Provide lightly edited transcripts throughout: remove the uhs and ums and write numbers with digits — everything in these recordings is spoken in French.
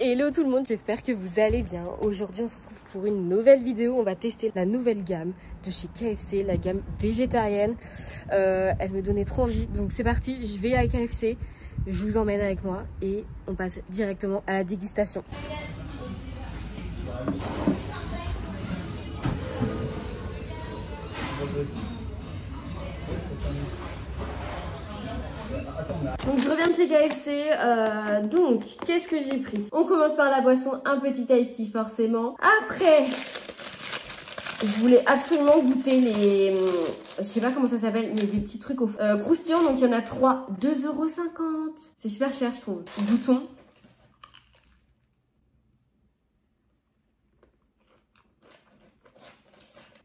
Hello tout le monde, j'espère que vous allez bien. Aujourd'hui on se retrouve pour une nouvelle vidéo. On va tester la nouvelle gamme de chez KFC, la gamme végétarienne. Elle me donnait trop envie, donc c'est parti, je vais à KFC. Je vous emmène avec moi et on passe directement à la dégustation. Donc je reviens de chez KFC, donc qu'est-ce que j'ai pris? On commence par la boisson, un petit iced tea forcément. Après, je voulais absolument goûter les, je sais pas comment ça s'appelle, mais des petits trucs croustillants, donc il y en a 3, 2,50 €. C'est super cher je trouve. Goûtons.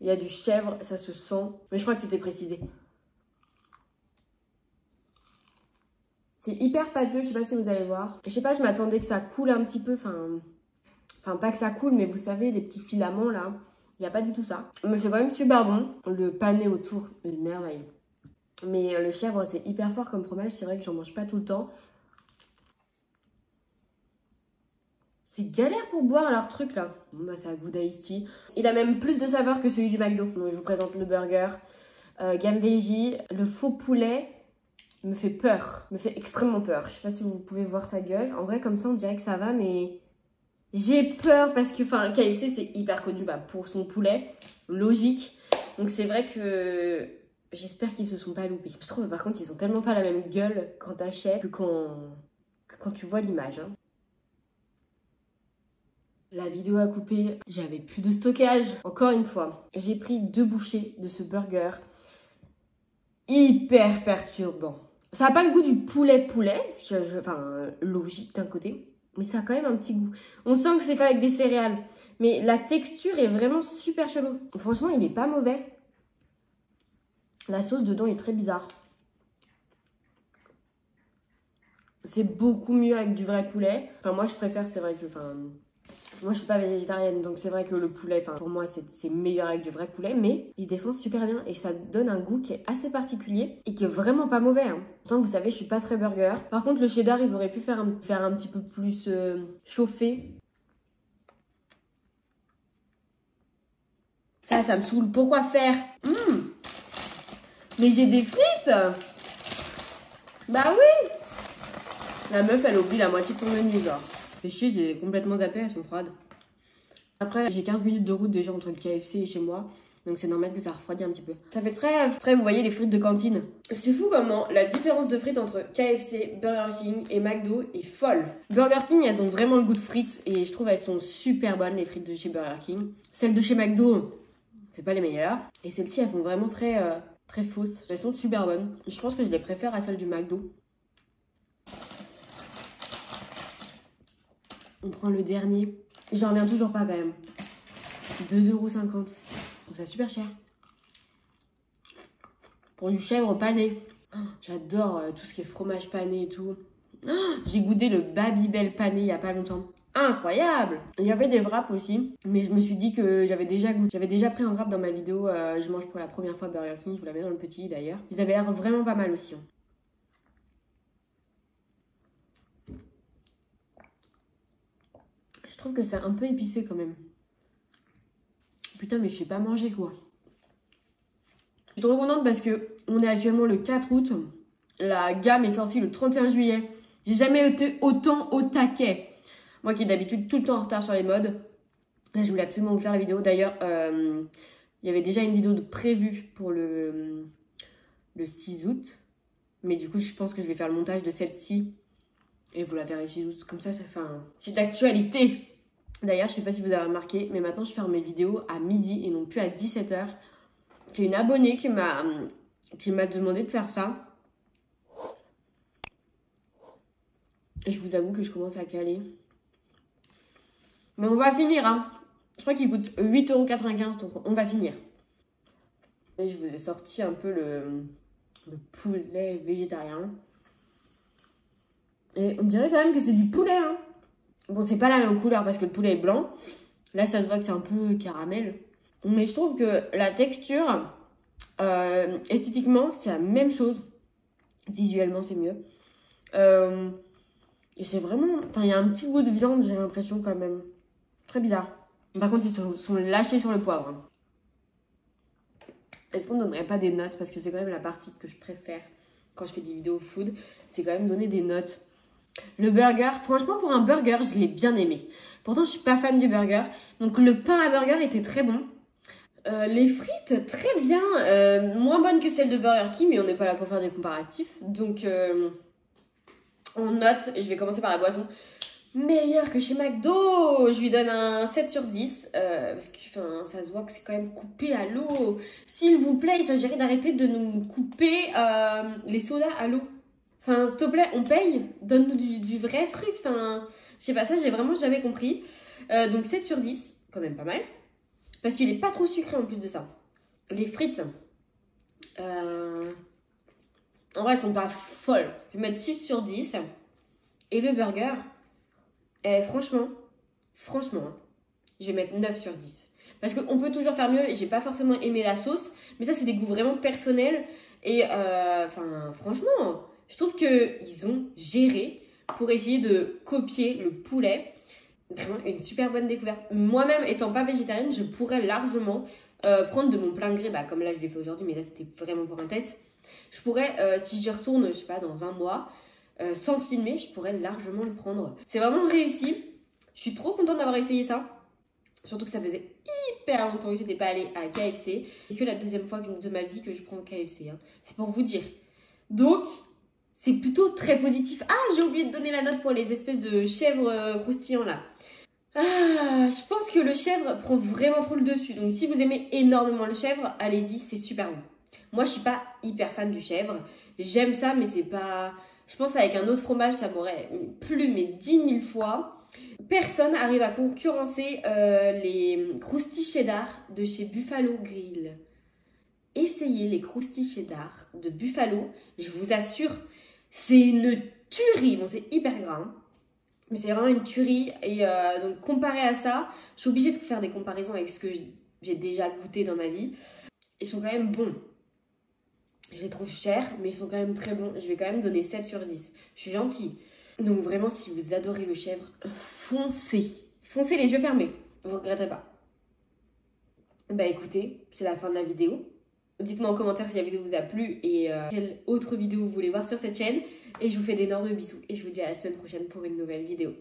Il y a du chèvre, ça se sent, mais je crois que c'était précisé. C'est hyper pâteux, je sais pas si vous allez voir. Je sais pas, je m'attendais que ça coule un petit peu, enfin pas que ça coule, mais vous savez, les petits filaments là, il n'y a pas du tout ça. Mais c'est quand même super bon. Le pané autour, une merveille. Mais le chèvre, c'est hyper fort comme fromage, c'est vrai que j'en mange pas tout le temps. C'est galère pour boire leur truc là. Bon bah ça a goût d'iced tea. Il a même plus de saveur que celui du McDo. Donc je vous présente le burger, gamme veggie, le faux poulet. Me fait peur, me fait extrêmement peur. Je sais pas si vous pouvez voir sa gueule. En vrai, comme ça, on dirait que ça va, mais j'ai peur parce que, enfin, KFC, c'est hyper connu pour son poulet. Logique. Donc, c'est vrai que j'espère qu'ils se sont pas loupés. Je trouve, par contre, ils ont tellement pas la même gueule quand t'achètes que quand tu vois l'image. Hein. La vidéo a coupé. J'avais plus de stockage. Encore une fois, j'ai pris 2 bouchées de ce burger. Hyper perturbant. Ça n'a pas le goût du poulet, enfin logique d'un côté, mais ça a quand même un petit goût. On sent que c'est fait avec des céréales, mais la texture est vraiment super chelou. Franchement, il n'est pas mauvais. La sauce dedans est très bizarre. C'est beaucoup mieux avec du vrai poulet. Enfin, moi, je préfère, c'est vrai que, moi, je suis pas végétarienne, donc c'est vrai que le poulet, pour moi, c'est meilleur avec du vrai poulet, mais il défonce super bien et ça donne un goût qui est assez particulier et qui est vraiment pas mauvais. Hein. Pourtant, vous savez, je suis pas très burger. Par contre, le cheddar, ils auraient pu faire un petit peu plus chauffé. Ça me saoule. Pourquoi faire Mais j'ai des frites. Bah oui. La meuf, elle oublie la moitié de son menu, genre. Fait chier, j'ai complètement zappé, elles sont froides. Après, j'ai 15 minutes de route déjà entre le KFC et chez moi. Donc c'est normal que ça refroidit un petit peu. Ça fait très, vous voyez les frites de cantine. C'est fou comment la différence de frites entre KFC, Burger King et McDo est folle. Burger King, elles ont vraiment le goût de frites et je trouve elles sont super bonnes les frites de chez Burger King. Celles de chez McDo, c'est pas les meilleures. Et celles-ci, elles font vraiment très fausses. Elles sont super bonnes. Je pense que je les préfère à celles du McDo. On prend le dernier. J'en reviens toujours pas quand même. 2,50 €. Je trouve ça super cher. Pour du chèvre pané. Oh, j'adore tout ce qui est fromage pané et tout. Oh, j'ai goûté le Babybel pané il y a pas longtemps. Incroyable! Il y avait des wraps aussi. Mais je me suis dit que j'avais déjà goûté. J'avais déjà pris un wrap dans ma vidéo. Je mange pour la première fois Burger King. Je vous la mets dans le petit d'ailleurs. Ils avaient l'air vraiment pas mal aussi. Hein. Je trouve que c'est un peu épicé quand même. Putain, mais je sais pas manger quoi. Je suis trop contente parce que on est actuellement le 4 août. La gamme est sortie le 31 juillet. J'ai jamais été autant au taquet. Moi qui est d'habitude tout le temps en retard sur les modes. Là, je voulais absolument vous faire la vidéo. D'ailleurs, il y avait déjà une vidéo de prévue pour le 6 août. Mais du coup, je pense que je vais faire le montage de celle-ci. Et vous la verrez chez vous. Comme ça fait un... C'est d'actualité. D'ailleurs, je sais pas si vous avez remarqué, mais maintenant, je fais mes vidéos à midi et non plus à 17 h. J'ai une abonnée qui m'a demandé de faire ça. Et je vous avoue que je commence à caler. Mais on va finir, hein. Je crois qu'il coûte 8,95 €, donc on va finir. Et je vous ai sorti un peu le poulet végétarien. Et on dirait quand même que c'est du poulet, hein. Bon, c'est pas la même couleur parce que le poulet est blanc. Là, ça se voit que c'est un peu caramel. Mais je trouve que la texture, esthétiquement, c'est la même chose. Visuellement, c'est mieux. Et c'est vraiment... Enfin, il y a un petit goût de viande, j'ai l'impression quand même. Très bizarre. Par contre, ils sont lâchés sur le poivre. Hein. Est-ce qu'on ne donnerait pas des notes? Parce que c'est quand même la partie que je préfère quand je fais des vidéos food. C'est quand même donner des notes. Le burger, franchement, pour un burger, je l'ai bien aimé. Pourtant, je suis pas fan du burger. Donc, le pain à burger était très bon. Les frites, très bien. Moins bonnes que celles de Burger King, mais on n'est pas là pour faire des comparatifs. Donc, on note. Je vais commencer par la boisson. Meilleur que chez McDo. Je lui donne un 7 sur 10. Parce que ça se voit que c'est quand même coupé à l'eau. S'il vous plaît, il s'agirait d'arrêter de nous couper les sodas à l'eau. Enfin, s'il te plaît, on paye. Donne-nous du vrai truc. Enfin, je sais pas, ça, j'ai vraiment jamais compris. Donc, 7 sur 10. Quand même pas mal. Parce qu'il est pas trop sucré en plus de ça. Les frites. En vrai, elles sont pas folles. Je vais mettre 6 sur 10. Et le burger. Franchement, hein, je vais mettre 9 sur 10. Parce qu'on peut toujours faire mieux. J'ai pas forcément aimé la sauce. Mais ça, c'est des goûts vraiment personnels. Et franchement, je trouve qu'ils ont géré pour essayer de copier le poulet. Vraiment une super bonne découverte. Moi-même, étant pas végétarienne, je pourrais largement prendre de mon plein gré, comme là je l'ai fait aujourd'hui, mais là c'était vraiment pour un test. Je pourrais, si j'y retourne, je sais pas, dans un mois, sans filmer, je pourrais largement le prendre. C'est vraiment réussi. Je suis trop contente d'avoir essayé ça. Surtout que ça faisait hyper longtemps que j'étais pas allée à KFC. Et que la deuxième fois de ma vie que je prends KFC. Hein. C'est pour vous dire. Donc, c'est plutôt très positif. Ah, j'ai oublié de donner la note pour les espèces de chèvres croustillants là. Ah, je pense que le chèvre prend vraiment trop le dessus. Donc si vous aimez énormément le chèvre, allez-y, c'est super bon. Moi, je suis pas hyper fan du chèvre. J'aime ça, mais c'est pas... Je pense qu'avec un autre fromage, ça m'aurait plu, mais 10 000 fois. Personne n'arrive à concurrencer les croustilles cheddar de chez Buffalo Grill. Essayez les croustilles cheddar de Buffalo. Je vous assure, c'est une tuerie. Bon, c'est hyper gras, hein. Mais c'est vraiment une tuerie. Et donc, comparé à ça, je suis obligée de faire des comparaisons avec ce que j'ai déjà goûté dans ma vie. Ils sont quand même bons. Je les trouve chers, mais ils sont quand même très bons. Je vais quand même donner 7 sur 10. Je suis gentille. Donc vraiment, si vous adorez le chèvre, foncez. Foncez les yeux fermés. Vous ne regretterez pas. Bah écoutez, c'est la fin de la vidéo. Dites-moi en commentaire si la vidéo vous a plu et quelle autre vidéo vous voulez voir sur cette chaîne. Et je vous fais d'énormes bisous et je vous dis à la semaine prochaine pour une nouvelle vidéo.